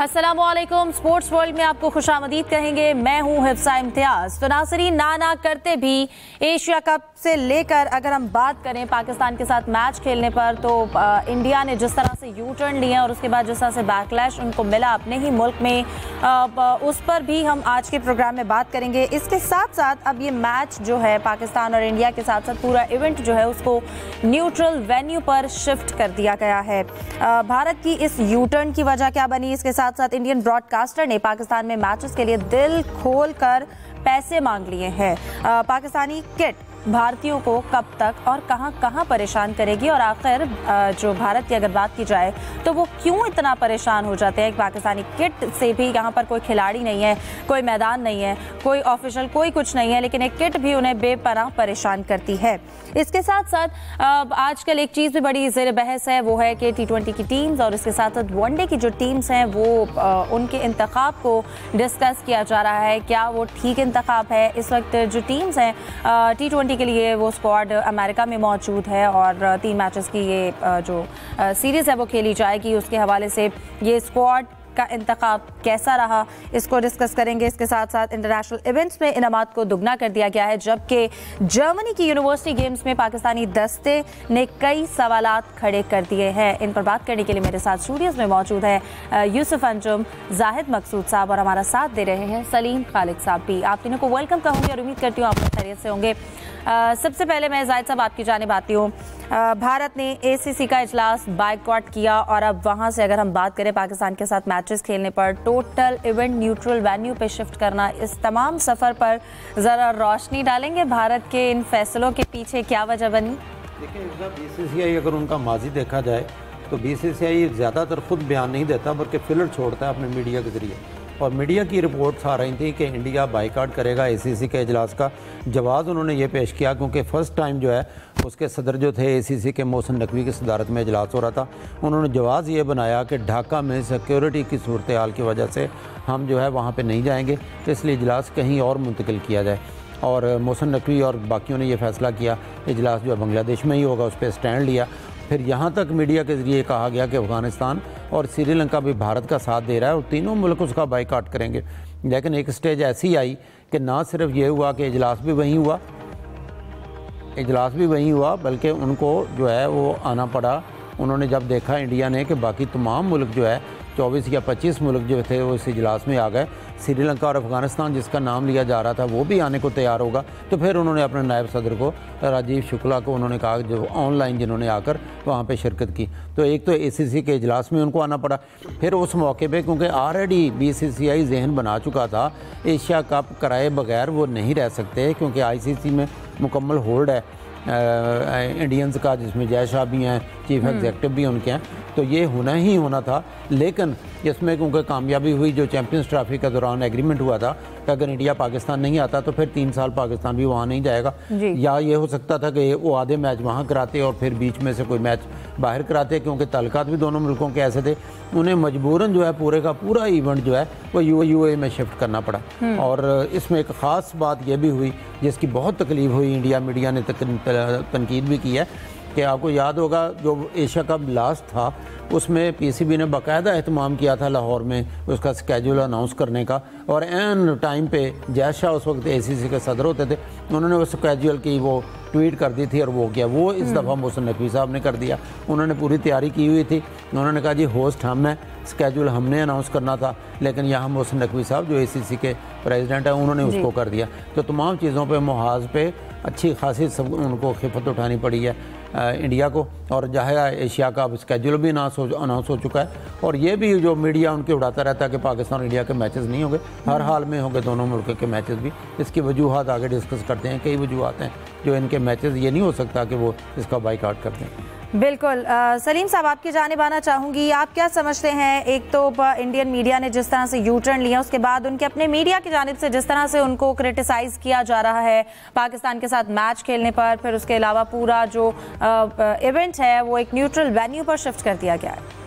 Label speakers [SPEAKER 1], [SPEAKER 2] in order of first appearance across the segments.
[SPEAKER 1] अस्सलामुअलैकुम। Sports world में आपको खुशामदीद कहेंगे। मैं हूं हिफ्सा इम्तियाज। तो नासरीन, ना करते भी एशिया कप से लेकर अगर हम बात करें पाकिस्तान के साथ मैच खेलने पर, तो इंडिया ने जिस तरह से यू टर्न लिया और उसके बाद जिस तरह से बैकलैश उनको मिला अपने ही मुल्क में, उस पर भी हम आज के प्रोग्राम में बात करेंगे। इसके साथ साथ अब ये मैच जो है पाकिस्तान और इंडिया के साथ साथ पूरा इवेंट जो है उसको न्यूट्रल वेन्यू पर शिफ्ट कर दिया गया है। भारत की इस यू टर्न की वजह क्या बनी, इसके साथ साथ इंडियन ब्रॉडकास्टर ने पाकिस्तान में मैचेस के लिए दिल खोल कर पैसे मांग लिए हैं। पाकिस्तानी किट भारतीयों को कब तक और कहां परेशान करेगी, और आखिर जो भारत की अगर बात की जाए तो वो क्यों इतना परेशान हो जाते हैं। पाकिस्तानी किट से भी यहाँ पर कोई खिलाड़ी नहीं है, कोई मैदान नहीं है, कोई ऑफिशियल, कोई कुछ नहीं है, लेकिन एक किट भी उन्हें बेपनाह परेशान करती है। इसके साथ साथ आजकल एक चीज़ भी बड़ी ज़ेर बहस है, वो है कि T20 की टीम्स और इसके साथ साथ वनडे की जो टीम्स हैं वो उनके इंतखाब को डिस्कस किया जा रहा है। क्या वो ठीक इंतखाब है? इस वक्त जो टीम्स हैं T20 के लिए वो स्क्वाड अमेरिका में मौजूद है और 3 मैचेस की ये जो सीरीज़ है वो खेली जाएगी। उसके हवाले से ये स्क्वाड का इंतखाब कैसा रहा, इसको डिस्कस करेंगे। इसके साथ साथ इंटरनेशनल इवेंट्स में इनामात को दुगना कर दिया गया है, जबकि जर्मनी की यूनिवर्सिटी गेम्स में पाकिस्तानी दस्ते ने कई सवालात खड़े कर दिए हैं। इन पर बात करने के लिए मेरे साथ स्टूडियोज में मौजूद है यूसुफ अंजुम, जाहिद मकसूद साहब और हमारा साथ दे रहे हैं सलीम खालिद साहब भी। आप तीनों को वेलकम कहूँगी और उम्मीद करती हूँ आप लोग खैरियत से होंगे। सबसे पहले मैं जाहिद साहब आपकी जानिब आती हूँ। भारत ने ACC का इजलास बायकॉट किया और अब वहाँ से अगर हम बात करें पाकिस्तान के साथ मैचेस खेलने पर टोटल इवेंट न्यूट्रल वेन्यू पे शिफ्ट करना, इस तमाम सफ़र पर ज़रा रोशनी डालेंगे भारत के इन फैसलों के पीछे क्या वजह बनी?
[SPEAKER 2] देखिए, BCCI अगर उनका माजी देखा जाए तो BCCI ज़्यादातर खुद बयान नहीं देता बल्कि फिलर छोड़ता है अपने मीडिया के ज़रिए, और मीडिया की रिपोर्ट्स आ रही थी कि इंडिया बाइकआउट करेगा ACC के इजलास का। जवाब उन्होंने ये पेश किया क्योंकि फ़र्स्ट टाइम जो है उसके सदर जो थे ACC के मोहसिन नकवी की सदारत में इजलास हो रहा था। उन्होंने जवाब ये बनाया कि ढाका में सिक्योरिटी की सूरत हाल की वजह से हम जो है वहाँ पर नहीं जाएंगे, तो इसलिए इजलास कहीं और मुंतकिल किया जाए। और मोहसिन नकवी और बाकियों ने यह फ़ैसला किया इजलास जो है बांग्लादेश में ही होगा, उस पर स्टैंड लिया। फिर यहाँ तक मीडिया के ज़रिए कहा गया कि अफ़गानिस्तान और श्रीलंका भी भारत का साथ दे रहा है और तीनों मुल्क उसका बाइकआउट करेंगे। लेकिन एक स्टेज ऐसी आई कि ना सिर्फ ये हुआ कि इजलास भी वहीं हुआ बल्कि उनको जो है वो आना पड़ा। उन्होंने जब देखा इंडिया ने कि बाकी तमाम मुल्क जो है 24 या 25 मुल्क जो थे वो इस इजलास में आ गए, श्रीलंका और अफ़गानिस्तान जिसका नाम लिया जा रहा था वो भी आने को तैयार होगा, तो फिर उन्होंने अपने नायब सदर को राजीव शुक्ला को उन्होंने कहा जो ऑनलाइन जिन्होंने आकर वहाँ पे शिरकत की, तो एक तो ACC के इजलास में उनको आना पड़ा। फिर उस मौके पे क्योंकि ऑलरेडी BCCI जहन बना चुका था एशिया कप कराए बगैर वो नहीं रह सकते, क्योंकि ICC में मुकम्मल होल्ड है इंडियंस का, जिसमें जय शाह भी हैं, चीफ एग्जेक्टिव भी उनके हैं, तो ये होना ही होना था। लेकिन इसमें क्योंकि कामयाबी हुई, जो चैम्पियंस ट्रॉफी के दौरान एग्रीमेंट हुआ था कि अगर इंडिया पाकिस्तान नहीं आता तो फिर 3 साल पाकिस्तान भी वहाँ नहीं जाएगा, या ये हो सकता था कि वो आधे मैच वहाँ कराते और फिर बीच में से कोई मैच बाहर कराते, क्योंकि ताल्लुकात भी दोनों मुल्कों के ऐसे थे। उन्हें मजबूरन जो है पूरे का पूरा इवेंट जो है वो UAE में शिफ्ट करना पड़ा। और इसमें एक ख़ास बात यह भी हुई जिसकी बहुत तकलीफ हुई, इंडिया मीडिया ने तनकीद भी की है कि आपको याद होगा जो एशिया कप लास्ट था उसमें PCB ने बाकायदा एहतमाम किया था लाहौर में उसका स्केड्यूल अनाउंस करने का, और एन टाइम पे जय शाह उस वक्त ACC के सदर होते थे, उन्होंने उस स्केड्यूल की वो ट्वीट कर दी थी और वो किया, वो इस दफ़ा मोहसिन नकवी साहब ने कर दिया। उन्होंने पूरी तैयारी की हुई थी, उन्होंने कहा जी होस्ट हम हैं, स्केड्यूल हमने अनाउंस करना था, लेकिन यहाँ मोहसिन नकवी साहब जो ACC के प्रेसिडेंट हैं उन्होंने उसको कर दिया। तो तमाम चीज़ों पर मुहाज पे अच्छी खासी सब उनको खिफत उठानी पड़ी है इंडिया को, और जाहिर एशिया का अब स्केड्यूल भी अनाउंस हो चुका है। और ये भी जो मीडिया उनके उड़ाता रहता है कि पाकिस्तान और इंडिया के मैचेस नहीं होंगे, हर हाल में होंगे दोनों मुल्कों के मैचेस भी। इसकी वजूहत आगे डिस्कस करते हैं, कई वजूहत हैं जो इनके मैचेस, ये नहीं हो सकता कि वो इसका बाइकआउट करते हैं।
[SPEAKER 1] बिल्कुल। सलीम साहब, आपकी जानिब आना चाहूँगी। आप क्या समझते हैं, एक तो इंडियन मीडिया ने जिस तरह से यू टर्न लिया, उसके बाद उनके अपने मीडिया की जानिब से जिस तरह से उनको क्रिटिसाइज़ किया जा रहा है पाकिस्तान के साथ मैच खेलने पर, फिर उसके अलावा पूरा जो इवेंट है वो एक न्यूट्रल वेन्यू पर शिफ्ट कर दिया गया है।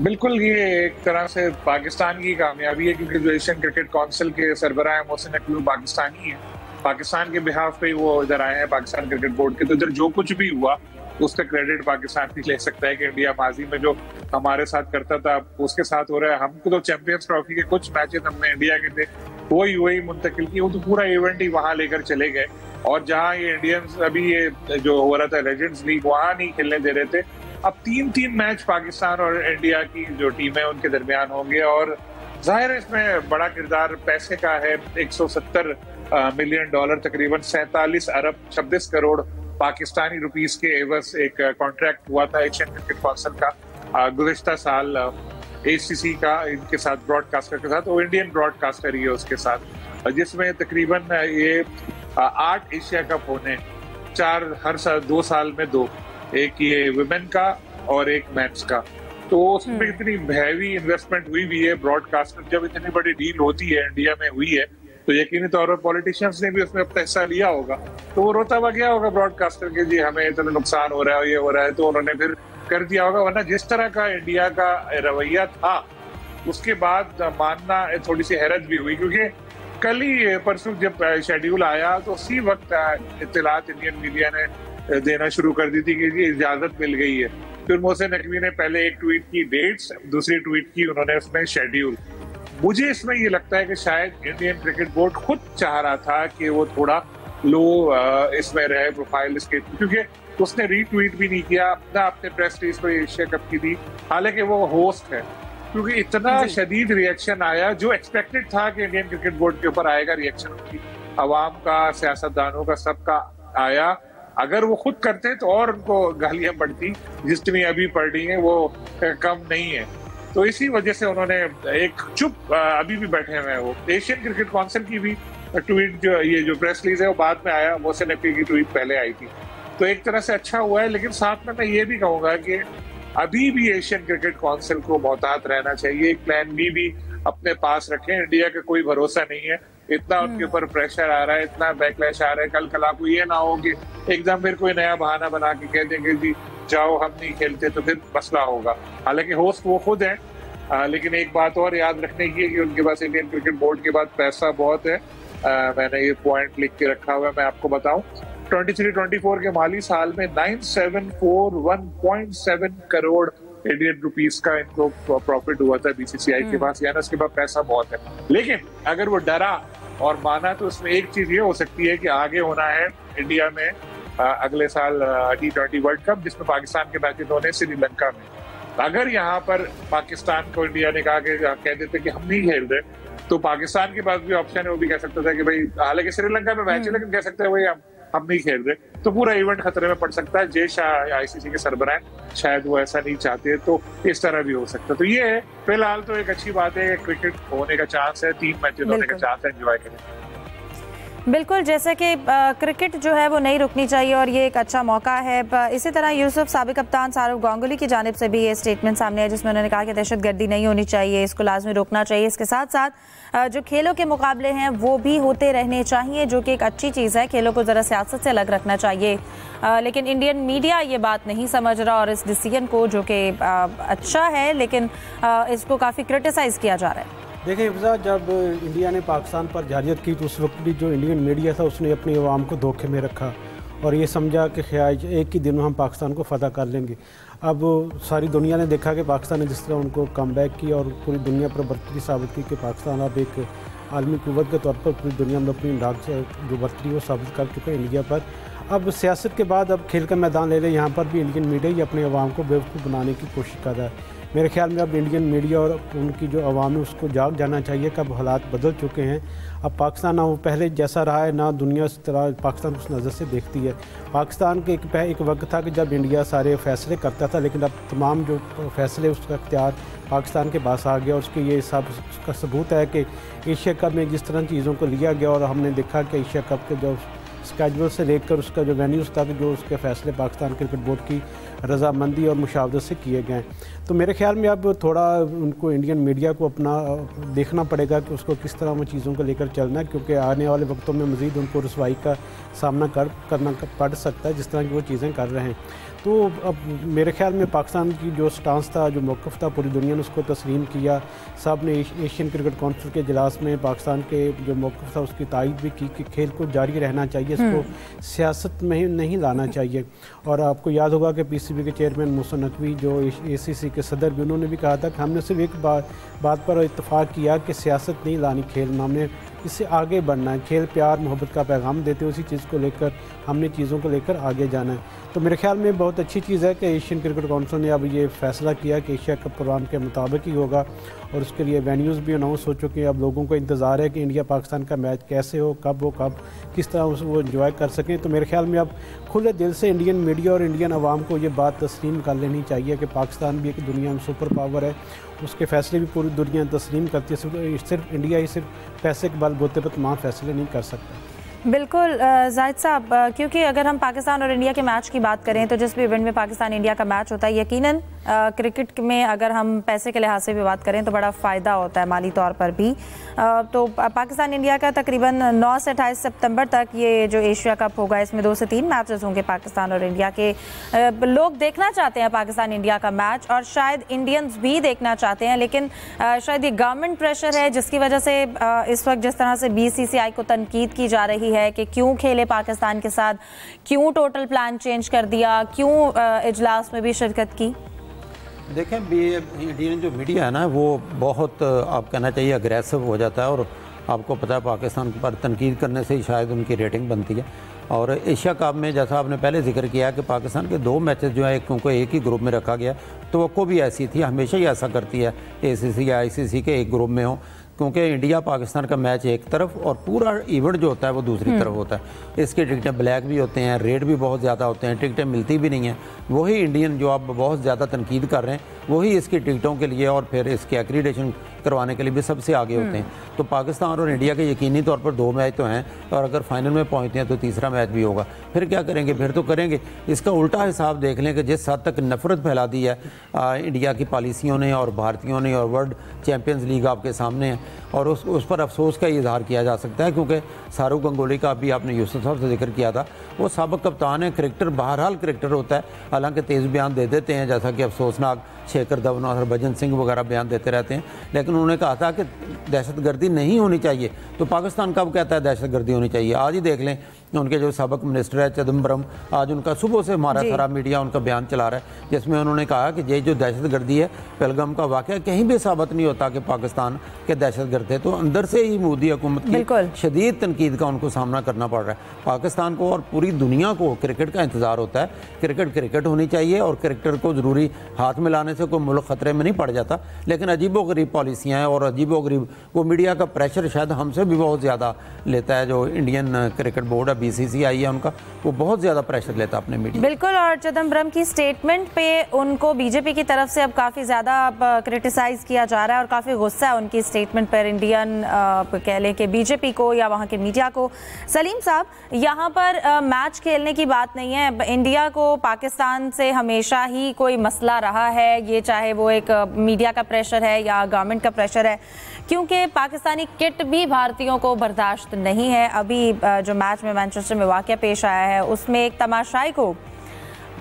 [SPEAKER 3] बिल्कुल, ये एक तरह से पाकिस्तान की कामयाबी है, क्योंकि जो एशियन क्रिकेट काउंसिल के सरबराह मोहसिन नकवी पाकिस्तानी है, पाकिस्तान के बिहाफ पे वो इधर आए हैं पाकिस्तान क्रिकेट बोर्ड के, तो इधर जो कुछ भी हुआ उसका क्रेडिट पाकिस्तान भी ले सकता है कि इंडिया माजी में जो हमारे साथ करता था उसके साथ हो रहा है। हमको तो चैंपियंस ट्रॉफी के कुछ मैचेस हमने इंडिया के थे वो यूएई मुंतकिल की, वो तो पूरा इवेंट ही वहां लेकर चले गए। और जहां ये इंडियंस अभी ये जो हो रहा था लेजेंड्स लीग वहां नहीं खेलने दे रहे थे, अब 3-3 मैच पाकिस्तान और इंडिया की जो टीम है उनके दरमियान होंगे। और जाहिर है इसमें बड़ा किरदार पैसे का है। 170 मिलियन डॉलर तकरीबन 47 अरब 26 करोड़ पाकिस्तानी रुपीस के एवज एक कॉन्ट्रैक्ट हुआ था एशियन क्रिकेट काउंसिल का गुज़िश्ता साल ACC का इनके साथ ब्रॉडकास्टर के साथ, वो इंडियन ब्रॉडकास्टर ही है उसके साथ, जिसमें तकरीबन ये 8 एशिया कप होने, 4 हर साल 2 साल में 2, एक ये वुमेन का और एक मेंस का। तो उसमें इतनी हैवी इन्वेस्टमेंट हुई भी है। ब्रॉडकास्टर जब इतनी बड़ी डील होती है इंडिया में हुई है तो यकीनी तौर पर पॉलिटिशियंस ने भी उसमें अपना हिस्सा लिया होगा। तो वो रोता हुआ गया होगा ब्रॉडकास्टर के जी हमें इतना नुकसान हो रहा है ये हो रहा है, तो उन्होंने फिर कर दिया होगा। वरना जिस तरह का इंडिया का रवैया था उसके बाद मानना थोड़ी सी हैरत भी हुई, क्योंकि कल ही परसों जब शेड्यूल आया तो उसी वक्त इत्तलात इंडियन मीडिया ने देना शुरू कर दी थी कि जी इजाजत मिल गई है। फिर मोहसिन नकवी ने पहले एक ट्वीट की डेट्स, दूसरी ट्वीट की उन्होंने उसमें शेड्यूल। मुझे इसमें ये लगता है कि शायद इंडियन क्रिकेट बोर्ड खुद चाह रहा था कि वो थोड़ा लो इसमें रहे प्रोफाइल इसके, क्योंकि उसने रीट्वीट भी नहीं किया अपना अपने प्रेस रिलीज को एशिया कप की दी, हालांकि वो होस्ट है। क्योंकि इतना शदीद रिएक्शन आया जो एक्सपेक्टेड था कि इंडियन क्रिकेट बोर्ड के ऊपर आएगा रिएक्शन, उनकी आवाम का, सियासतदानों का, सबका आया। अगर वो खुद करते तो और उनको गालियां पड़ती, जितनी अभी पड़ रही हैं वो कम नहीं है। तो इसी वजह से उन्होंने एक चुप अभी भी बैठे हुए हैं। वो एशियन क्रिकेट काउंसिल की भी ट्वीट जो ये जो प्रेस रिलीज है वो बाद में आया, मोहसिन नकवी की ट्वीट पहले आई थी। तो एक तरह से अच्छा हुआ है, लेकिन साथ में मैं ये भी कहूंगा कि अभी भी एशियन क्रिकेट काउंसिल को मोहतात रहना चाहिए, एक प्लान बी भी अपने पास रखें। इंडिया का कोई भरोसा नहीं है, इतना उनके ऊपर प्रेशर आ रहा है, इतना बैकलैश आ रहा है। कल कला को ये ना हो कि एकदम फिर कोई नया बहाना बना के कह देंगे जी जाओ हम नहीं खेलते, तो फिर मसला होगा। हालांकि होस्ट वो खुद है, लेकिन एक बात और याद रखने की है कि उनके पास इंडियन क्रिकेट बोर्ड के पास पैसा बहुत है। मैंने ये पॉइंट लिख के रखा हुआ है, मैं आपको बताऊं। 23-24 के माली साल में 9741.7 करोड़ इंडियन रुपीस का इनको प्रॉफिट हुआ था बीसीसीआई के पास, यानी उसके पास पैसा बहुत है। लेकिन अगर वो डरा और माना तो उसमें एक चीज ये हो सकती है कि आगे होना है इंडिया में अगले साल T20 वर्ल्ड कप, जिसमें पाकिस्तान के मैचेस होने श्रीलंका में। अगर यहाँ पर पाकिस्तान को इंडिया ने कहा कि कह देते कि हम नहीं खेल रहे, तो पाकिस्तान के पास भी ऑप्शन है, वो भी कह सकता था कि भाई हालांकि श्रीलंका में मैच है लेकिन कह सकते हैं भाई हम नहीं खेल रहे, तो पूरा इवेंट खतरे में पड़ सकता है। जय शाह आईसीसी के सरबराह शायद वो ऐसा नहीं चाहते, तो इस तरह भी हो सकता। तो ये है फिलहाल तो एक अच्छी बात है, क्रिकेट होने का चांस है, 3 मैचेस होने का चांस है, एंजॉय करें।
[SPEAKER 1] बिल्कुल, जैसे कि क्रिकेट जो है वो नहीं रुकनी चाहिए और ये एक अच्छा मौका है। इसी तरह यूसुफ साबिक कप्तान सारूक गांगुली की जानिब से भी ये स्टेटमेंट सामने है, जिसमें उन्होंने कहा कि दहशतगर्दी नहीं होनी चाहिए, इसको लाजमी रोकना चाहिए। इसके साथ साथ जो खेलों के मुकाबले हैं वो भी होते रहने चाहिए, जो कि एक अच्छी चीज़ है। खेलों को ज़रा सियासत से अलग रखना चाहिए, लेकिन इंडियन मीडिया ये बात नहीं समझ रहा और इस डिसीजन को, जो कि अच्छा है लेकिन इसको काफ़ी क्रिटिसाइज़ किया जा रहा है।
[SPEAKER 4] देखिए हिफ्ज़ा, जब इंडिया ने पाकिस्तान पर जारियत की तो उस वक्त भी जो इंडियन मीडिया था उसने अपनी आवाम को धोखे में रखा और ये समझा कि ख्याल एक ही दिन में हम पाकिस्तान को फ़तह कर लेंगे। अब सारी दुनिया ने देखा कि पाकिस्तान ने जिस तरह उनको कम बैक किया और पूरी दुनिया पर बर्तरी साबित की कि पाकिस्तान अब एक आलमी कुव्वत के तौर पर पूरी दुनिया में अपनी डाक से जो बर्तरी वो साबित कर चुका है इंडिया पर। अब सियासत के बाद अब खेल का मैदान ले लें, यहाँ पर भी इंडियन मीडिया ही अपने आवाम को बेवकूफ़ बनाने की कोशिश कर रहा है। मेरे ख्याल में अब इंडियन मीडिया और उनकी जो आवाम है उसको जाग जाना चाहिए कि अब हालात बदल चुके हैं। अब पाकिस्तान ना वो पहले जैसा रहा है, ना दुनिया इस तरह पाकिस्तान उस नज़र से देखती है। पाकिस्तान के एक वक्त था कि जब इंडिया सारे फैसले करता था, लेकिन अब तमाम जो फैसले उसका इख्तियार पाकिस्तान के पास आ गया। उसके ये सब का सबूत है कि एशिया कप में जिस तरह चीज़ों को लिया गया और हमने देखा कि एशिया कप के जो स्केड्यूल से लेकर उसका जो वेन्यूज़ तक जो उसके फैसले पाकिस्तान क्रिकेट बोर्ड की रजामंदी और मुशावरत से किए गए। तो मेरे ख्याल में अब थोड़ा उनको इंडियन मीडिया को अपना देखना पड़ेगा कि उसको किस तरह वो चीज़ों को लेकर चलना है, क्योंकि आने वाले वक्तों में मज़ीद उनको रसवाई का सामना करना पड़ सकता है जिस तरह की वो चीज़ें कर रहे हैं। तो अब मेरे ख्याल में पाकिस्तान की जो स्टांस था, जो मौक़िफ़ था, पूरी दुनिया ने उसको तस्लीम किया। सब ने एशियन क्रिकेट काउंसिल के इजलास में पाकिस्तान के जो मौक़िफ़ था उसकी तायद भी की कि खेल को जारी रहना चाहिए, इसको सियासत में नहीं लाना चाहिए। और आपको याद होगा कि PCB के चेयरमैन मूसा नकवी, जो ACC के सदर भी, उन्होंने भी कहा था कि हमने सिर्फ एक बात पर इत्तफाक़ किया कि सियासत नहीं लानी खेल में, हमने इससे आगे बढ़ना है। खेल प्यार मोहब्बत का पैगाम देते हैं, उसी चीज़ को लेकर हमने चीज़ों को लेकर आगे जाना है। तो मेरे ख्याल में बहुत अच्छी चीज़ है कि एशियन क्रिकेट काउंसिल ने अब ये फैसला किया कि एशिया कप प्रोग्राम के मुताबिक ही होगा और उसके लिए वेन्यूज़ भी अनाउंस हो चुके हैं। अब लोगों को इंतज़ार है कि इंडिया पाकिस्तान का मैच कैसे हो, कब किस तरह वो इन्जॉय कर सकें। तो मेरे ख्याल में अब खुले दिल से इंडियन मीडिया और इंडियन अवाम को ये बात तस्लीम कर लेनी चाहिए कि पाकिस्तान भी एक दुनिया में सुपर पावर है, उसके फैसले भी पूरी दुनिया तस्लीम करती है। सिर्फ इंडिया ही सिर्फ पैसे के बलबूते पर तमाम फैसले नहीं कर सकता।
[SPEAKER 1] बिल्कुल जाहिद साहब, क्योंकि अगर हम पाकिस्तान और इंडिया के मैच की बात करें तो जिस भी इवेंट में पाकिस्तान इंडिया का मैच होता है, यकीनन क्रिकेट में अगर हम पैसे के लिहाज से भी बात करें तो बड़ा फ़ायदा होता है माली तौर पर भी। तो पाकिस्तान इंडिया का तकरीबन 9 से 28 सितंबर तक ये जो एशिया कप होगा, इसमें 2 से 3 मैचेस होंगे पाकिस्तान और इंडिया के। लोग देखना चाहते हैं पाकिस्तान इंडिया का मैच और शायद इंडियंस भी देखना चाहते हैं, लेकिन शायद ये गवर्नमेंट प्रेशर है जिसकी वजह से इस वक्त जिस तरह से BCCI को तनकीद की जा रही है कि क्यों खेले पाकिस्तान के साथ, क्यों टोटल प्लान चेंज कर दिया, क्यों इजलास में भी शिरकत की।
[SPEAKER 2] देखें, इंडियन जो मीडिया है ना, वो बहुत आप कहना चाहिए अग्रेसिव हो जाता है और आपको पता है पाकिस्तान पर तनकीद करने से ही शायद उनकी रेटिंग बनती है। और एशिया कप में जैसा आपने पहले जिक्र किया कि पाकिस्तान के 2 मैचेस जो है क्योंकि एक ही ग्रुप में रखा गया, तवक्को भी ऐसी थी, हमेशा ही ऐसा करती है ACC या ICC के एक ग्रुप में हो, क्योंकि इंडिया पाकिस्तान का मैच एक तरफ और पूरा इवेंट जो होता है वो दूसरी तरफ होता है। इसके टिकटें ब्लैक भी होते हैं, रेड भी बहुत ज़्यादा होते हैं, टिकटें मिलती भी नहीं हैं। वही इंडियन जो आप बहुत ज़्यादा तनकीद कर रहे हैं, वही इसकी टिकटों के लिए और फिर इसके एक्रीडेशन करवाने के लिए भी सबसे आगे होते हैं। तो पाकिस्तान और इंडिया के यकीनी तौर पर 2 मैच तो हैं और अगर फाइनल में पहुंचते हैं तो तीसरा मैच भी होगा। फिर क्या करेंगे? फिर तो करेंगे। इसका उल्टा हिसाब देख लें कि जिस हद तक नफरत फैला दी है इंडिया की पॉलिसियों ने और भारतीयों ने, और वर्ल्ड चैम्पियंस लीग आपके सामने है और उस पर अफसोस का इजहार किया जा सकता है, क्योंकि सारूक गंगोली का अभी आपने यूसुफ साहब से जिक्र किया था, वो साबिक कप्तान है, क्रिकेटर बहरहाल क्रिकेटर होता है, हालांकि तेज़ बयान दे देते हैं जैसा कि अफसोसनाक शेखर धवन और हरभजन सिंह वगैरह बयान देते रहते हैं, लेकिन उन्होंने कहा था कि दहशतगर्दी नहीं होनी चाहिए। तो पाकिस्तान कब कहता है दहशतगर्दी होनी चाहिए? आज ही देख लें, उनके जो साबिक मिनिस्टर है चिदम्बरम, आज उनका सुबह से हमारा सारा मीडिया उनका बयान चला रहा है जिसमें उन्होंने कहा कि ये जो दहशतगर्दी है, पहलगाम का वाक़या कहीं भी साबित नहीं होता कि पाकिस्तान के दहशतगर्द थे। तो अंदर से ही मोदी हुकूमत की शदीद तनकीद का उनको सामना करना पड़ रहा है। पाकिस्तान को और पूरी दुनिया को क्रिकेट का इंतज़ार होता है, क्रिकेट होनी चाहिए और क्रिकेटर को ज़रूरी हाथ मिलाने से कोई मुल्क ख़तरे में नहीं पड़ जाता। लेकिन अजीबोगरीब पॉलिसियाँ हैं और अजीबोगरीब वो मीडिया का प्रेशर शायद हमसे भी बहुत ज़्यादा लेता है। जो इंडियन क्रिकेट बोर्ड है, BCCI है उनका, वो बहुत ज़्यादा प्रेशर लेता है अपने मीडिया।
[SPEAKER 1] बिल्कुल। और चिदम्बरम की स्टेटमेंट पे उनको बीजेपी की तरफ से अब काफ़ी ज़्यादा क्रिटिसाइज़ किया जा रहा है और काफ़ी गुस्सा है उनकी स्टेटमेंट पर, इंडियन कह लें कि बीजेपी को या वहाँ के मीडिया को। सलीम साहब, यहाँ पर मैच खेलने की बात नहीं है। इंडिया को पाकिस्तान से हमेशा ही कोई मसला रहा है, ये चाहे वो एक मीडिया का प्रेशर है या गवर्नमेंट का प्रेशर है, क्योंकि पाकिस्तानी किट भी भारतीयों को बर्दाश्त नहीं है। अभी जो मैच में मैनचेस्टर में वाक़या पेश आया है, उसमें एक तमाशाई को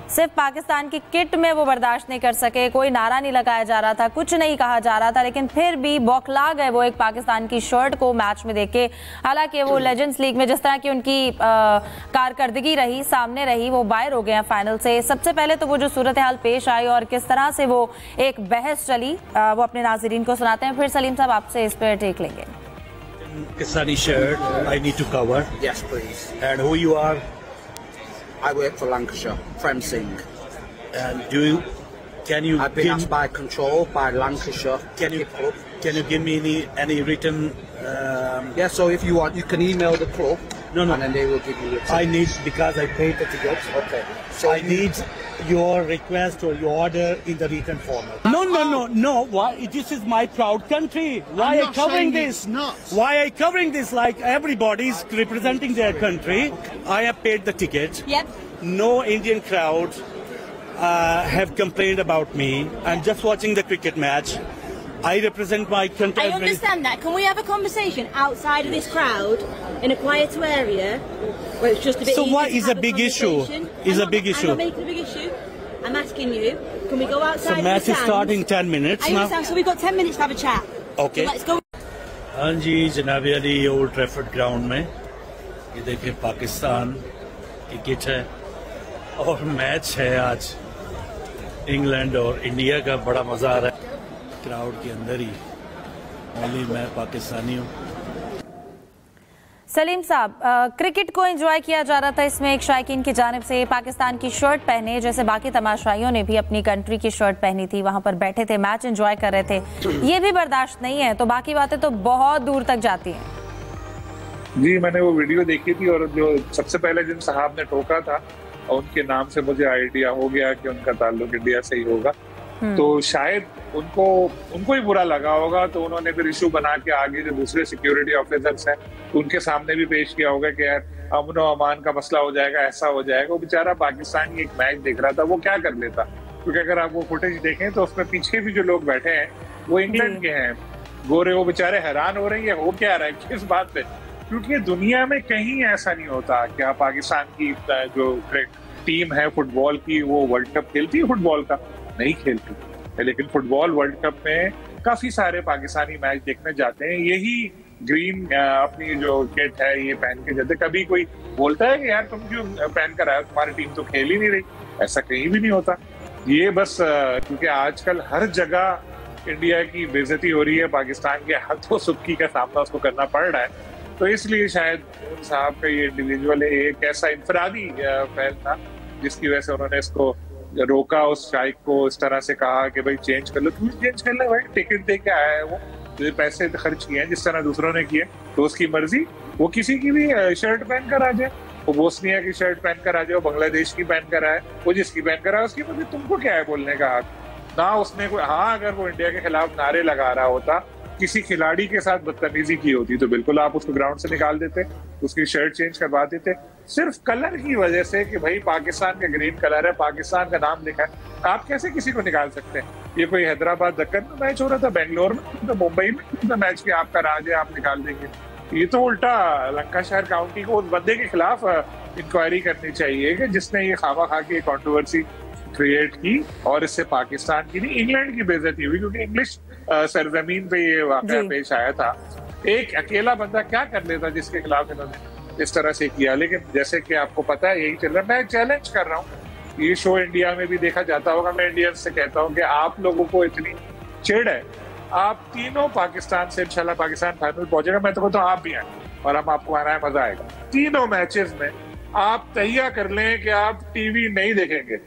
[SPEAKER 1] सिर्फ पाकिस्तान की किट में वो बर्दाश्त नहीं कर सके, कोई नारा नहीं लगाया जा रहा था, कुछ नहीं कहा जा रहा था, लेकिन फिर भी बौखला गए वो एक पाकिस्तान की शर्ट को मैच में देख के। हालांकि वो लेजेंड्स लीग में जिस तरह की उनकी कारकर्दगी रही, सामने रही, वो बाहर हो गए हैं फाइनल से। सबसे पहले तो वो जो सूरत हाल पेश आई और किस तरह से वो एक बहस चली, वो अपने नाज़रीन को सुनाते हैं, फिर सलीम साहब आपसे इस पर टेक लेंगे।
[SPEAKER 5] Pakistani shirt, I need to cover.
[SPEAKER 6] Yes, please.
[SPEAKER 5] And who you are?
[SPEAKER 6] I work for Lancashire, Fremsing.
[SPEAKER 5] And can you?
[SPEAKER 6] I've been asked by Control, by Lancashire.
[SPEAKER 5] Can you give me any written?
[SPEAKER 6] Yeah. So if you want, you can email the club.
[SPEAKER 5] No.
[SPEAKER 6] And then they will give you.
[SPEAKER 5] I need, because I paid the tickets.
[SPEAKER 6] Okay. So
[SPEAKER 5] I need your request or your order in the written format. No. Why? This is my proud country. Why are you covering this? Why are you covering this like everybody's representing their country?
[SPEAKER 6] Okay.
[SPEAKER 5] I have paid the ticket.
[SPEAKER 7] Yep.
[SPEAKER 5] No Indian crowd have complained about me. I'm just watching the cricket match. I represent my country.
[SPEAKER 7] I understand that. Can we have a conversation outside of this crowd in a quieter area where it's just a bit
[SPEAKER 5] So
[SPEAKER 7] easier
[SPEAKER 5] what
[SPEAKER 7] to
[SPEAKER 5] is
[SPEAKER 7] have
[SPEAKER 5] a big issue?
[SPEAKER 7] conversation?
[SPEAKER 5] Is a big
[SPEAKER 7] I'm
[SPEAKER 5] issue.
[SPEAKER 7] not making a big issue. asking you, can we go outside?
[SPEAKER 5] So match is starting 10 minutes now.
[SPEAKER 7] So we've got 10 minutes to have a chat.
[SPEAKER 5] Okay.
[SPEAKER 7] So let's go.
[SPEAKER 5] हाँ जी, जनाब Ali old Trafford ground में ये देखिए पाकिस्तान की kit है और match है आज इंग्लैंड और इंडिया का। बड़ा मजा आ रहा है क्राउड के अंदर ही। ओनली मैं पाकिस्तानी हूँ।
[SPEAKER 1] सलीम साहब, क्रिकेट को एंजॉय किया जा रहा था, इसमें एक शायकीन की जानिब से पाकिस्तान की शर्ट पहने, जैसे बाकी तमाशाइयों ने भी अपनी कंट्री की शर्ट पहनी थी, वहां पर बैठे थे, मैच एंजॉय कर रहे थे। ये भी बर्दाश्त नहीं है, तो बाकी बातें तो बहुत दूर तक जाती हैं।
[SPEAKER 3] जी, मैंने वो वीडियो देखी थी और जो सबसे पहले जिन साहब ने टोका था उनके नाम से मुझे आइडिया हो गया कि उनका ताल्लुक इंडिया से ही होगा। तो शायद उनको ही बुरा लगा होगा, तो उन्होंने फिर इशू बना के आगे जो दूसरे सिक्योरिटी ऑफिसर्स हैं उनके सामने भी पेश किया होगा कि यार अमन और अमान का मसला हो जाएगा, ऐसा हो जाएगा। वो बेचारा पाकिस्तान एक मैच देख रहा था, वो क्या कर लेता, क्योंकि अगर आप वो फुटेज देखें तो उसमें पीछे भी जो लोग बैठे हैं वो इंग्लैंड के हैं गोरे, वो बेचारे हैरान हो रहे हैं हो क्या रहा है, किस बात पे। क्योंकि दुनिया में कहीं ऐसा नहीं होता कि आप पाकिस्तान की जो टीम है फुटबॉल की वो वर्ल्ड कप खेलती है, फुटबॉल का नहीं खेलती, लेकिन फुटबॉल वर्ल्ड कप में काफी सारे पाकिस्तानी मैच देखने जाते हैं। यही ग्रीन अपनी जो किट है ये पहन के जाते। कभी कोई बोलता है कि यार तुम क्यों पहन कर आए, तुम्हारी टीम तो खेल ही नहीं रही, ऐसा कहीं भी नहीं होता। ये बस क्योंकि आजकल हर जगह इंडिया की बेइज्जती हो रही है, पाकिस्तान के हाथों सुक्की का सामना उसको करना पड़ रहा है, तो इसलिए शायद उन साहब का ये इंडिविजुअल एक ऐसा इंफरादी पहल था जिसकी वजह से उन्होंने इसको रोका, उस शाइक को इस तरह से कहा कि भाई चेंज कर लो। तुम चेंज कर ले भाई, टिकट दे के आया है वो, तो पैसे खर्च किए हैं जिस तरह दूसरों ने किए, तो उसकी मर्जी, वो किसी की भी शर्ट पहन कर आ जाए, वो बोस्निया की शर्ट पहन कर आ जाए, बांग्लादेश की पहन कर आए, वो जिसकी पहन कर आए उसकी मर्जी, तुमको क्या है बोलने का हक ना उसने कोई। हाँ, अगर वो इंडिया के खिलाफ नारे लगा रहा होता, किसी खिलाड़ी के साथ बदतमीजी की होती, तो बिल्कुल आप उसको ग्राउंड से निकाल देते, उसकी शर्ट चेंज करवा देते। सिर्फ कलर की वजह से कि भाई पाकिस्तान का ग्रीन कलर है, पाकिस्तान का नाम लिखा है, आप कैसे किसी को निकाल सकते हैं। ये कोई हैदराबाद दक्कन में मैच हो रहा था, बेंगलोर में, तो मुंबई में तो मैच भी आपका राज है, आप निकाल देंगे। ये तो उल्टा लंकाशायर काउंटी को उस बंदे के खिलाफ इंक्वायरी करनी चाहिए कि जिसने ये खामा खा के कंट्रोवर्सी क्रिएट की, और इससे पाकिस्तान की नहीं इंग्लैंड की बेइज्जती हुई, क्योंकि इंग्लिश सरजमीन पे ये वाकया पेश आया था। एक अकेला बंदा क्या कर लेता जिसके खिलाफ इन्होंने इस तरह से किया। लेकिन जैसे कि आपको पता है यही चल रहा है, मैं चैलेंज कर रहा हूँ, ये शो इंडिया में भी देखा जाता होगा, मैं इंडियंस से कहता हूँ कि आप लोगों को इतनी चिढ़ है, आप तीनों पाकिस्तान से इंशाल्लाह पाकिस्तान फाइनल पहुंचेगा, मैं तो कहता हूँ आप भी आए और हम आपको आना मजा आएगा। तीनों मैचेस में आप तैयार कर लें कि आप टीवी नहीं देखेंगे,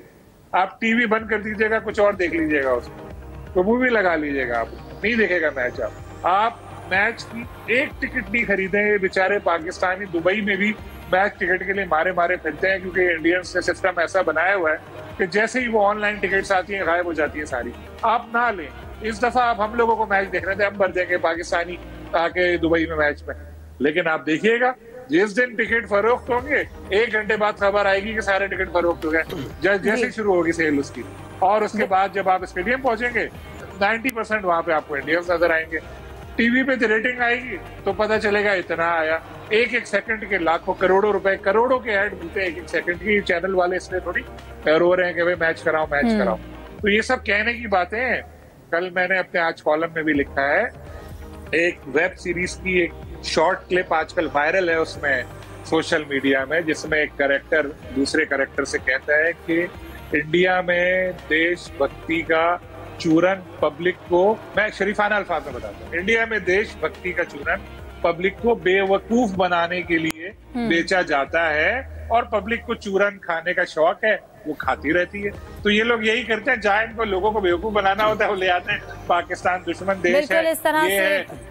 [SPEAKER 3] आप टीवी बंद कर दीजिएगा, कुछ और देख लीजिएगा, उसमें तो मूवी लगा लीजिएगा, आप नहीं देखेगा मैच। आप मैच की एक टिकट नहीं खरीदे। बेचारे पाकिस्तानी दुबई में भी मैच टिकट के लिए मारे मारे फिरते हैं, क्योंकि इंडियंस ने सिस्टम ऐसा बनाया हुआ है कि जैसे ही वो ऑनलाइन टिकट्स आती हैं गायब हो जाती है सारी। आप ना लें, इस दफा आप हम लोगों को मैच देखने थे, हम भर देंगे पाकिस्तानी आके दुबई में मैच में। लेकिन आप देखिएगा जिस दिन टिकट फरोख्त होंगे 1 घंटे बाद खबर आएगी कि सारे टिकट फरोख्त हो गए, जैसे शुरू होगी सेल उसकी, और उसके बाद जब आप स्टेडियम पहुंचेंगे 90% वहां पे आपको इंडियंस नजर आएंगे। टीवी पे रेटिंग आएगी तो पता चलेगा इतना आया, एक सेकंड के लाखों करोड़ों रुपए, करोड़ों के ऐड मिलते हैं एक सेकंड की। चैनल वाले इसलिए थोड़ी रो रहे हैं कि भाई मैच कराओ मैच कराओ। तो ये सब कहने की बातें हैं। कल मैंने अपने आज कॉलम में भी लिखा है, एक वेब सीरीज की एक शॉर्ट क्लिप आजकल वायरल है उसमें सोशल मीडिया में, जिसमें एक कैरेक्टर दूसरे कैरेक्टर से कहता है कि इंडिया में देशभक्ति का चूरन पब्लिक को, मैं शरीफाना अल्फाज में बताता हूँ, इंडिया में देशभक्ति का चूरन पब्लिक को बेवकूफ बनाने के लिए बेचा जाता है, और पब्लिक को चूरन खाने का शौक है, वो खाती रहती है। तो ये लोग यही करते हैं, जहाँ इनको लोगों को बेवकूफ बनाना होता है वो ले आते हैं पाकिस्तान दुश्मन देश है,
[SPEAKER 1] इस तरह
[SPEAKER 3] ये
[SPEAKER 1] से
[SPEAKER 3] है।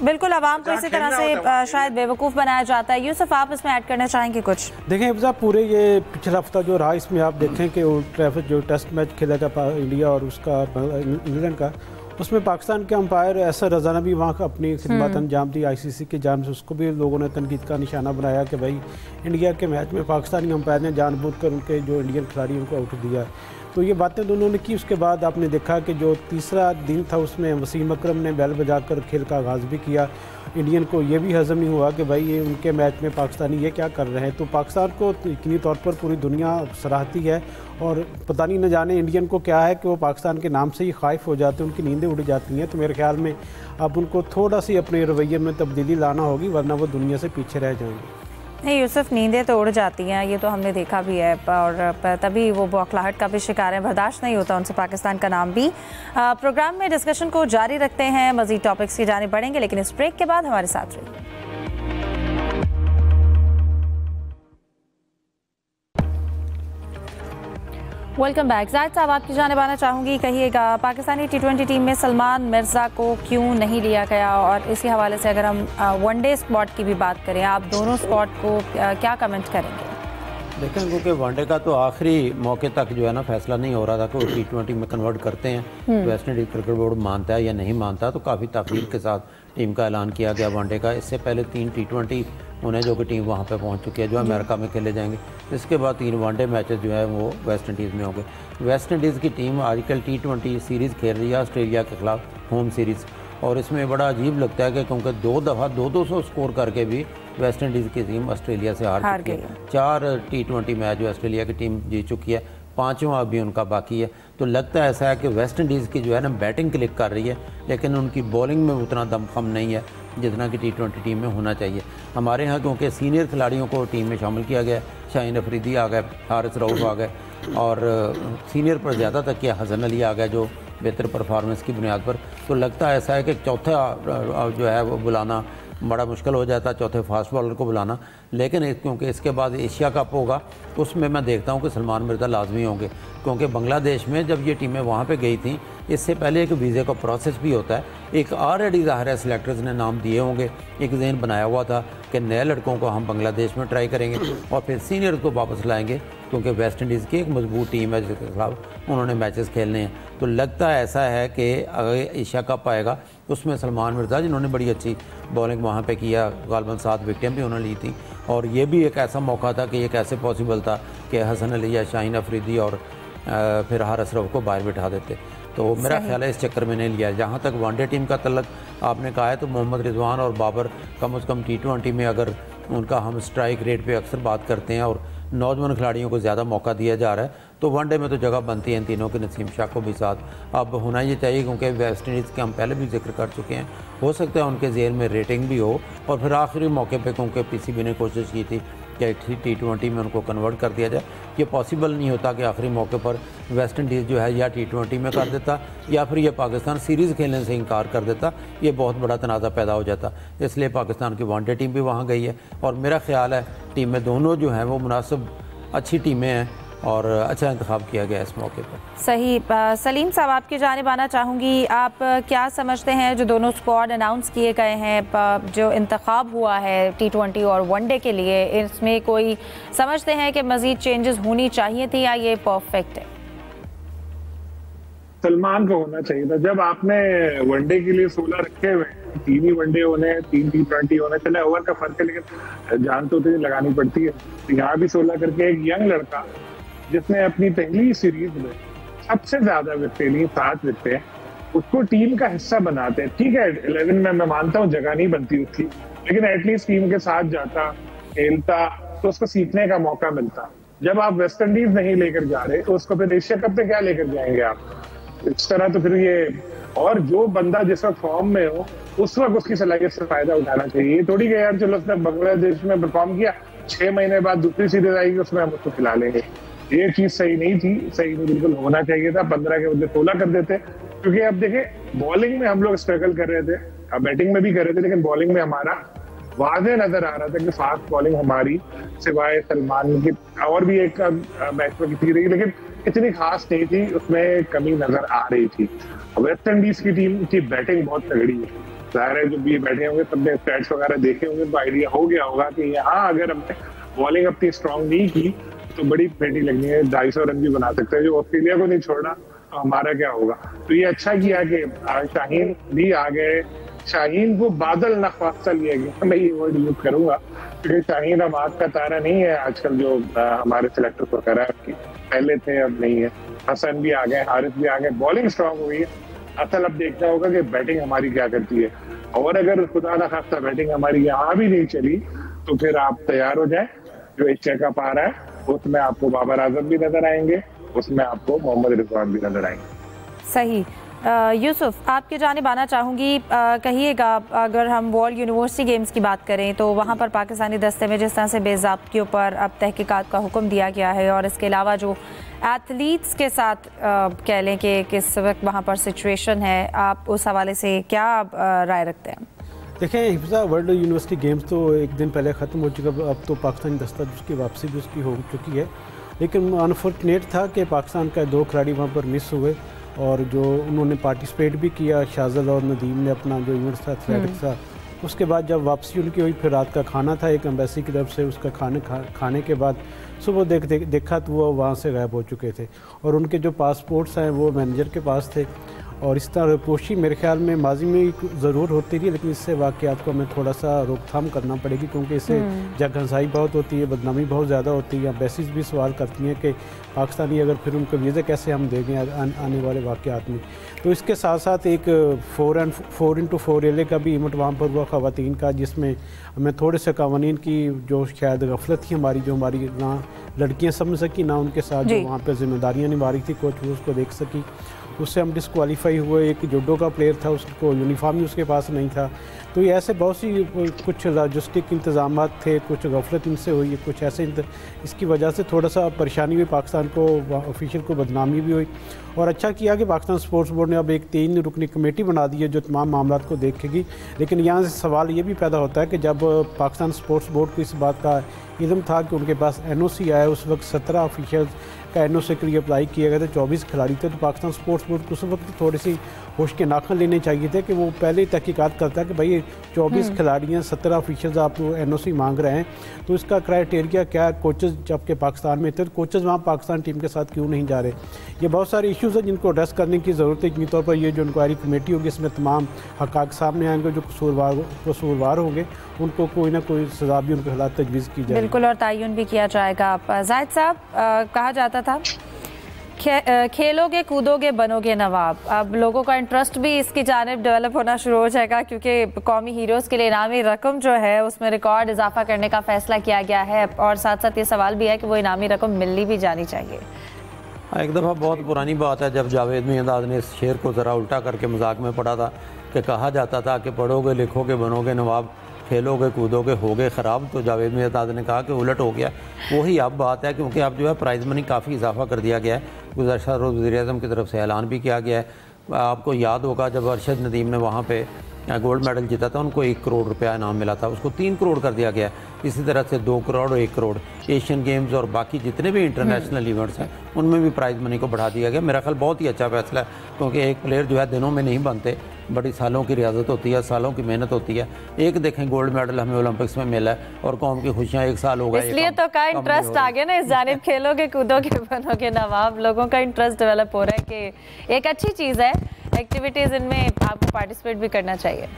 [SPEAKER 1] बिल्कुल आवाम को इसी तरह से शायद बेवकूफ़ बनाया जाता है। यूसुफ, आप इसमें ऐड करना चाहेंगे कुछ?
[SPEAKER 4] देखें साहब, पूरे ये पिछला हफ्ता जो रहा इसमें आप देखें कि ओल्ड ट्रैफर्ड जो टेस्ट मैच खेला था इंडिया और उसका इंग्लैंड का, उसमें पाकिस्तान के अंपायर ऐसा रजाना भी वहाँ अपनी खिदमत अंजाम दी ICC के जान से, उसको भी लोगों ने तनकीद का निशाना बनाया कि भाई इंडिया के मैच में पाकिस्तानी अंपायर ने जानबूझकर उनके जो इंडियन खिलाड़ियों को आउट दिया। तो ये बातें दोनों ने की। उसके बाद आपने देखा कि जो तीसरा दिन था उसमें वसीम अकरम ने बैल बजाकर खेल का आगाज़ भी किया। इंडियन को ये भी हज़म नहीं हुआ कि भाई ये उनके मैच में पाकिस्तानी ये क्या कर रहे हैं। तो पाकिस्तान को यकीनी तौर पर पूरी दुनिया सराहती है और पता नहीं न जाने इंडियन को क्या है कि वो पाकिस्तान के नाम से ही खाइफ हो जाते हैं, उनकी नींदें उड़ जाती हैं। तो मेरे ख्याल में अब उनको थोड़ा सी अपने रवैये में तब्दीली लाना होगी, वरना वो दुनिया से पीछे रह जाएंगे।
[SPEAKER 1] नहीं यूसुफ, नींदें तो उड़ जाती हैं, ये तो हमने देखा भी है, और तभी वो बौखलाहट का भी शिकार है, बर्दाश्त नहीं होता उनसे पाकिस्तान का नाम भी। प्रोग्राम में डिस्कशन को जारी रखते हैं, मज़ीद टॉपिक्स की जाने बढ़ेंगे, लेकिन इस ब्रेक के बाद हमारे साथ रहिए। Welcome back. जाहिद साहब, आपकी जानिब आना चाहूँगी, कहिएगा पाकिस्तानी T20 टीम में सलमान मिर्ज़ा को क्यों नहीं लिया गया, और इसी हवाले से अगर हम वनडे स्क्वाड की भी बात करें, आप दोनों स्क्वाड को क्या कमेंट करेंगे?
[SPEAKER 2] देखें, क्योंकि वनडे का तो आखिरी मौके तक जो है ना फैसला नहीं हो रहा था कि वो T20 में कन्वर्ट करते हैं, वेस्ट इंडीज़ क्रिकेट बोर्ड मानता है या नहीं मानता, तो काफ़ी तखलील के साथ टीम का ऐलान किया गया वनडे का। इससे पहले 3 T20 उन्हें जो कि टीम वहाँ पे पहुँच चुकी है, जो अमेरिका में खेले जाएंगे। इसके बाद 3 वनडे मैचेस जो है वो वेस्ट इंडीज़ में होंगे। वेस्ट इंडीज़ की टीम आजकल T20 सीरीज़ खेल रही है ऑस्ट्रेलिया के ख़िलाफ़, होम सीरीज़, और इसमें बड़ा अजीब लगता है कि क्योंकि 2 दफ़ा 200 स्कोर करके भी वेस्ट इंडीज़ की टीम ऑस्ट्रेलिया से हार चुकी है। 4 T20 मैच जो ऑस्ट्रेलिया की टीम जीत चुकी है, 5वां अभी उनका बाकी है। तो लगता है ऐसा है कि वेस्ट इंडीज़ की जो है ना बैटिंग क्लिक कर रही है, लेकिन उनकी बॉलिंग में उतना दमखम नहीं है जितना कि T20 टीम में होना चाहिए। हमारे यहाँ क्योंकि सीनियर खिलाड़ियों को टीम में शामिल किया गया, शाहीन अफरीदी आ गए, हारिस रऊफ आ गए, और सीनियर पर ज़्यादा तक किया हसन अली आ गया जो बेहतर परफॉर्मेंस की बुनियाद पर। तो लगता है ऐसा है कि चौथा जो है वो बुलाना बड़ा मुश्किल हो जाता, चौथे फास्ट बॉलर को बुलाना। लेकिन क्योंकि इसके बाद एशिया कप होगा, उसमें मैं देखता हूँ कि सलमान मिर्ज़ा लाजमी होंगे, क्योंकि बांग्लादेश में जब ये टीमें वहाँ पे गई थी, इससे पहले एक वीज़े का प्रोसेस भी होता है। एक ऑलरेडी ज़ाहिर है सिलेक्टर्स ने नाम दिए होंगे, एक जहन बनाया हुआ था कि नए लड़कों को हम बांग्लादेश में ट्राई करेंगे और फिर सीनियर्स को वापस लाएंगे, क्योंकि वेस्ट इंडीज़ की एक मजबूत टीम है जिसके खिलाफ उन्होंने मैचेस खेलने हैं। तो लगता है ऐसा है कि अगर एशिया कप आएगा उसमें सलमान मिर्ज़ा, जिन्होंने बड़ी अच्छी बॉलिंग वहाँ पे किया, गालबन 7 विकेटें भी उन्होंने ली थी, और ये भी एक ऐसा मौका था कि ये कैसे पॉसिबल था कि हसन अली या शाहीन अफरीदी और फिर हारिस रऊफ को बाहर बिठा देते। तो मेरा ख्याल है इस चक्कर में नहीं लिया। जहाँ तक वनडे टीम का तल्लक आपने कहा है, तो मोहम्मद रिजवान और बाबर कम से कम T20 में अगर उनका हम स्ट्राइक रेट पे अक्सर बात करते हैं और नौजवान खिलाड़ियों को ज़्यादा मौका दिया जा रहा है, तो वनडे में तो जगह बनती है इन तीनों के। नसीम शाह को भी साथ अब होना ये चाहिए, क्योंकि वेस्ट इंडीज़ के हम पहले भी जिक्र कर चुके हैं, हो सकता है उनके जेल में रेटिंग भी हो, और फिर आखिरी मौके पे क्योंकि PCB ने कोशिश की थी कि T20 में उनको कन्वर्ट कर दिया जाए, ये पॉसिबल नहीं होता कि आखिरी मौके पर वेस्ट इंडीज़ जो है या T20 में कर देता या फिर ये पाकिस्तान सीरीज़ खेलने से इनकार कर देता, ये बहुत बड़ा तनाज़ा पैदा हो जाता। इसलिए पाकिस्तान की वनडे टीम भी वहाँ गई है, और मेरा ख्याल है टीम में दोनों जो हैं वो मुनासिब अच्छी टीमें हैं और अच्छा इंतखाब किया गया इस मौके पर।
[SPEAKER 1] सही। सलीम साहब, आपकी जानिब आना चाहूँगी, आप क्या समझते हैं जो दोनों स्क्वाड अनाउंस किए गए हैं, जो इंतखाब हुआ है T20 और वनडे के लिए, इसमें कोई समझते हैं कि मज़ीद चेंजेस होनी चाहिए थी या ये परफेक्ट है?
[SPEAKER 3] सलमान को होना चाहिए था। जब आपने वनडे के लिए 16 रखे हुए, 3 ही वनडे होने, 3 T20 होने, चले ओवर का फर्क है लेकिन जान तो उतनी लगानी पड़ती है। यहाँ भी 16 करके एक यंग लड़का जिसने अपनी पहली सीरीज में सबसे ज्यादा विकेटें ली, 7 विकेटें, उसको टीम का हिस्सा बनाते हैं। ठीक है 11 में मैं मानता हूँ जगह नहीं बनती उसकी, लेकिन एटलीस्ट टीम के साथ जाता, खेलता, तो उसको सीखने का मौका मिलता। जब आप वेस्ट इंडीज नहीं लेकर जा रहे तो उसको फिर एशिया कप पे क्या लेकर जाएंगे आप? इस तरह तो फिर ये, और जो बंदा जिस वक्त फॉर्म में हो उस वक्त उसकी सलाहियत से फायदा उठाना चाहिए। ये थोड़ी कि यार चलो उसने बांग्लादेश में परफॉर्म किया, 6 महीने बाद दूसरी सीरीज आएगी उसमें हम उसको खिला लेंगे। ये चीज सही नहीं थी, सही नहीं बिल्कुल होना चाहिए था। 15 के बदले 16 कर देते, क्योंकि अब देखें बॉलिंग में हम लोग स्ट्रगल कर रहे थे, अब बैटिंग में भी कर रहे थे, लेकिन बॉलिंग में हमारा वाज़े नजर आ रहा था कि फास्ट बॉलिंग हमारी सिवाय सलमान की और भी एक मैच में की रही, लेकिन इतनी खास नहीं थी, उसमें कमी नजर आ रही थी। वेस्ट इंडीज की टीम की बैटिंग बहुत तगड़ी है, जाहिर है जब ये बैठे होंगे तब ने स्टैट्स वगैरह देखे होंगे तो आइडिया हो गया होगा कि यहाँ अगर हमने बॉलिंग अपनी स्ट्रांग नहीं की तो बड़ी पेटी लगनी है। 250 रन भी बना सकते हैं, जो ऑस्ट्रेलिया को नहीं छोड़ा तो हमारा क्या होगा। तो ये अच्छा किया कि शाहीन भी आ गए, शाहीन को बादल न ख्वास्ता लिया गया, मैं ये वर्ड यूज करूंगा, क्योंकि शाहीन अब आग का तारा नहीं है आजकल जो हमारे सिलेक्टर वगैरह की पहले थे, अब नहीं है। हसन भी आ गए, हारिस भी आ गए, बॉलिंग स्ट्रांग हुई है। असल अब देखना होगा कि बैटिंग हमारी क्या करती है, और अगर खुदा ना खास्ता बैटिंग हमारी यहाँ भी नहीं चली तो फिर आप तैयार हो जाए। जो एशिया कप आ रहा है उसमें आपको बाबर आजम भी नजर आएंगे, उसमें आपको मोहम्मद रिजवान भी नजर आएंगे।
[SPEAKER 1] सही। यूसुफ, आपकी जानिब आना चाहूँगी, कहिएगा अगर हम वर्ल्ड यूनिवर्सिटी गेम्स की बात करें तो वहाँ पर पाकिस्तानी दस्ते में जिस तरह से बेज़ाब्तियों पर अब तहकीकात का हुक्म दिया गया है, और इसके अलावा जो एथलीट्स के साथ कह लें कि किस वक्त वहाँ पर सिचुएशन है, आप उस हवाले से क्या राय रखते हैं?
[SPEAKER 4] देखें हिफ्ज़ा, वर्ल्ड यूनिवर्सिटी गेम्स तो एक दिन पहले ख़त्म हो चुका, अब तो पाकिस्तानी दस्ता उसकी वापसी भी उसकी हो चुकी है। लेकिन अनफॉर्चुनेट था कि पाकिस्तान का 2 खिलाड़ी वहाँ पर मिस हुए, और जो उन्होंने पार्टिसिपेट भी किया, शाज़ल और नदीम ने अपना जो इवेंट था एथलेटिक्स था। उसके बाद जब वापसी उनकी हुई, फिर रात का खाना था एक एम्बेसी की तरफ से, उसका खाने के बाद सुबह देखा तो वो वहाँ से गायब हो चुके थे, और उनके जो पासपोर्ट्स हैं वो मैनेजर के पास थे। और इस तरह पोशी मेरे ख्याल में माजी में ज़रूर होती रही, लेकिन इससे वाक़यात को हमें थोड़ा सा रोकथाम करना पड़ेगी, क्योंकि इससे जगहंसाई बहुत होती है, बदनामी बहुत ज़्यादा होती है। एम्बेसीज भी सवाल करती हैं कि पाकिस्तानी अगर फिर उनको वीज़ा कैसे हम देंगे आने वाले वाक़यात में। तो इसके साथ साथ एक 4x4 रिले का भी इवेंट वहाँ पर हुआ ख़वातीन का, जिसमें हमें थोड़े से कवानीन की जो शायद गफलत थी हमारी, जो हमारी ना लड़कियाँ समझ सकी ना उनके साथ जो वहाँ पर जिम्मेदारियाँ निभा रही थी कोच, वो उसको देख सकी, उससे हम डिस्क्वालीफाई हुए। एक जूडो का प्लेयर था, उसको यूनिफॉर्म ही उसके पास नहीं था। तो ये ऐसे बहुत सी कुछ लॉजिस्टिक इंतजाम थे, कुछ गफलत इनसे हुई, कुछ ऐसे इसकी वजह से थोड़ा सा परेशानी हुई, पाकिस्तान को ऑफिशियल को बदनामी भी हुई। और अच्छा किया कि पाकिस्तान स्पोर्ट्स बोर्ड ने अब एक 3 रुकनी कमेटी बना दी है जो तमाम मामला को देखेगी। लेकिन यहाँ से सवाल ये भी पैदा होता है कि जब पाकिस्तान स्पोर्ट्स बोर्ड को इस बात का इल्म था कि उनके पास NOC आया, उस वक्त 17 ऑफिशियल का NOC के लिए अप्लाई किया गया था, 24 खिलाड़ी थे, तो पाकिस्तान स्पोर्ट्स बोर्ड को उस वक्त थोड़ी सी होश के नाखन लेने चाहिए थे कि वो पहले ही तहकीकात करता है कि भाई 24 खिलाड़ी हैं, 17 ऑफिशियल्स आप NOC मांग रहे हैं, तो इसका क्राइटेरिया क्या है। कोचेज़ जबकि पाकिस्तान में थे, तो कोचेज़ वहाँ पाकिस्तान टीम के साथ क्यों नहीं जा रहे। ये बहुत सारे इश्यूज़ हैं जिनको एड्रेस करने की ज़रूरत है। यकीनी तौर पर ये जो इंक्वायरी कमेटी होगी इसमें तमाम हक़ाक़ सामने आएंगे, जो कसूरवार होंगे उनको कोई ना कोई सज़ा भी उनके खिलाफ तजवीज़ की जाएगी।
[SPEAKER 1] बिल्कुल, और तयन भी किया जाएगा। जाहिद साहब, कहा जाता था खेलोगे कूदोगे बनोगे नवाब, अब लोगों का इंटरेस्ट भी इसकी जानिब डेवलप होना शुरू हो जाएगा, क्योंकि कौमी हीरोज़ के लिए इनामी रकम जो है उसमें रिकॉर्ड इजाफा करने का फैसला किया गया है, और साथ साथ ये सवाल भी है कि वो इनामी रकम मिलनी भी जानी चाहिए।
[SPEAKER 2] एक दफ़ा बहुत पुरानी बात है जब जावेद मियांदाद ने इस शेर को ज़रा उल्टा करके मजाक में पढ़ा था कि कहा जाता था कि पढ़ोगे लिखोगे बनोगे नवाब, खेलोगे कूदोगे होगे ख़राब। तो जावेद मियांदाद ने कहा कि उलट हो गया। वही अब बात है, क्योंकि अब जो है प्राइज़ मनी काफ़ी इजाफा कर दिया गया है। गुज़श्ता रोज़ वज़ीर-ए-आज़म की तरफ से ऐलान भी किया गया है। आपको याद होगा जब अरशद नदीम ने वहाँ पे गोल्ड मेडल जीता था, उनको 1 करोड़ रुपया इनाम मिला था, उसको 3 करोड़ कर दिया गया। इसी तरह से 2 करोड़ और 1 करोड़ एशियन गेम्स और बाकी जितने भी इंटरनेशनल इवेंट्स हैं उनमें भी प्राइज़ मनी को बढ़ा दिया गया। मेरा ख्याल बहुत ही अच्छा फैसला है, क्योंकि एक प्लेयर जो है दिनों में नहीं बनते, बड़ी सालों की रियाजत होती है, सालों की मेहनत होती है। एक देखें गोल्ड मेडल हमें ओलंपिक्स में मिला है और कौम की खुशियाँ 1 साल हो गए,
[SPEAKER 1] इसलिए तो का इंटरेस्ट आ गया ना इस जानिब, खेलोगे कूदोगे बनोगे नवाब। लोगों का इंटरेस्ट डेवलप हो रहा है कि एक अच्छी चीज़ है, एक्टिविटीज़ इनमें आपको पार्टिसिपेट भी करना चाहिए।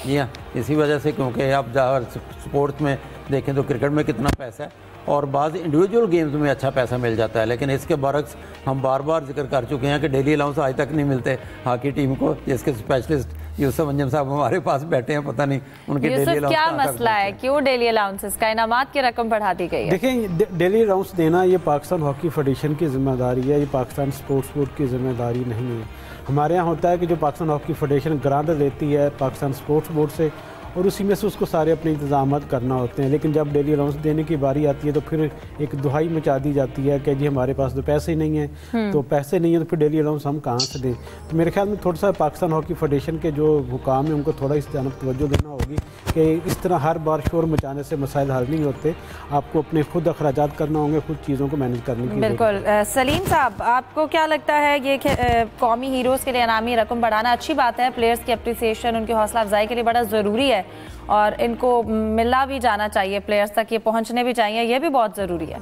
[SPEAKER 2] जी हाँ, इसी वजह से, क्योंकि आप जहाँ स्पोर्ट्स में देखें तो क्रिकेट में कितना पैसा है और बाज़ इंडिविजुअल गेम्स में अच्छा पैसा मिल जाता है, लेकिन इसके बरक्स हम बार बार जिक्र कर चुके हैं कि डेली अलाउंस आज तक नहीं मिलते हॉकी टीम को, जिसके स्पेशलिस्ट यूसुफ अंजम साहब हमारे पास बैठे हैं, पता नहीं उनके डेली अलाउंस
[SPEAKER 1] क्या मसला है, क्यों डेली अलाउंसेस का इनामात की रकम बढ़ा दी गई है?
[SPEAKER 4] देखें, डेली अलाउंस देना ये पाकिस्तान हॉकी फेडरेशन की जिम्मेदारी है, ये पाकिस्तान स्पोर्ट्स बोर्ड की जिम्मेदारी नहीं है। हमारे यहाँ होता है कि जो पाकिस्तान हॉकी फेडरेशन ग्रांट लेती है पाकिस्तान स्पोर्ट्स बोर्ड से, और उसी में से उसको सारे अपने इंतजाम करना होते हैं। लेकिन जब डेली अलाउंस देने की बारी आती है तो फिर एक दुहाई मचा दी जाती है कि जी हमारे पास तो पैसे ही नहीं हैं, तो पैसे नहीं है तो फिर डेली अलाउंस हम कहाँ से दें। तो मेरे ख्याल में थोड़ा सा पाकिस्तान हॉकी फेडरेशन के जो हुकाम है उनको थोड़ा इस जानब तवज्जो देना होगी कि इस तरह हर बार शोर मचाने से मसाइल हल नहीं होते, आपको अपने खुद अखराजात करना होंगे, खुद चीज़ों को मैनेज करने की।
[SPEAKER 1] बिल्कुल। सलीम साहब, आपको क्या लगता है ये कौमी हीरोज़ के लिए इनामी रकम बढ़ाना अच्छी बात है? प्लेयर्स की अप्रिसिएशन, उनकी हौसला अफजाई के लिए बड़ा ज़रूरी है और इनको मिलना भी जाना चाहिए, प्लेयर्स तक ये पहुंचने भी चाहिए, ये भी बहुत ज़रूरी है।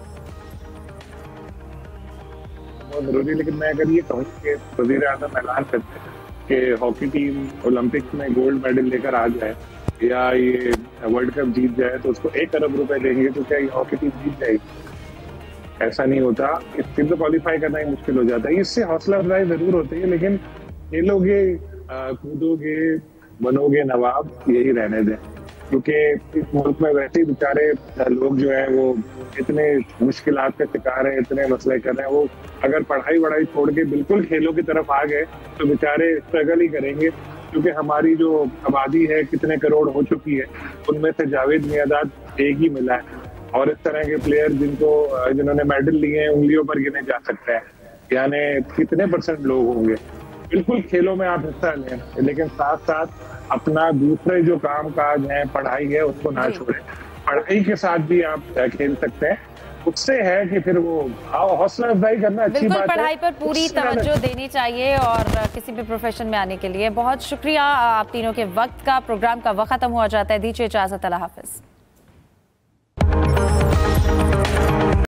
[SPEAKER 3] बहुत जरूरी। लेकिन मैं अगर ये कहूँ कि वजीर आजम ऐलान करते हैं कि हॉकी टीम ओलंपिक्स में गोल्ड मेडल लेकर आ जाए या ये वर्ल्ड कप जीत जाए तो उसको 1 अरब रुपए देंगे, तो क्या ये हॉकी टीम जीत जाएगी? ऐसा नहीं होता। इसके तो क्वालिफाई करना ही मुश्किल हो जाता है। इससे हौसला अफजाई जरूर होती है, लेकिन खेलोगे, कूदोगे, बनोगे नवाब, यही रहने दें। क्योंकि इस मुल्क में वैसे ही बेचारे लोग जो है वो इतने मुश्किलात का शिकार है, इतने मसले कर रहे हैं। वो अगर पढ़ाई छोड़ के बिल्कुल खेलों की तरफ आ गए तो बेचारे स्ट्रगल ही करेंगे। क्योंकि हमारी जो आबादी है कितने करोड़ हो चुकी है, उनमें से जावेद मियांदाद एक ही मिला है। और इस तरह के प्लेयर जिन्होंने मेडल लिए हैं उंगलियों पर गिने जा सकते हैं, यानी कितने % लोग होंगे। बिल्कुल खेलों में आप हिस्सा लें, लेकिन साथ साथ अपना दूसरे जो काम काज है, पढ़ाई है, उसको ना छोड़ें। पढ़ाई के साथ भी आप खेल सकते हैं। उससे है कि फिर वो हौसला अफजाई करना अच्छी बात है।
[SPEAKER 1] बिल्कुल पढ़ाई पर पूरी तवज्जो देनी चाहिए और किसी भी प्रोफेशन में आने के लिए। बहुत शुक्रिया आप तीनों के वक्त का। प्रोग्राम का वक्त खत्म हुआ जाता है, दीजिए इजाजत, अल्लाह हाफिज।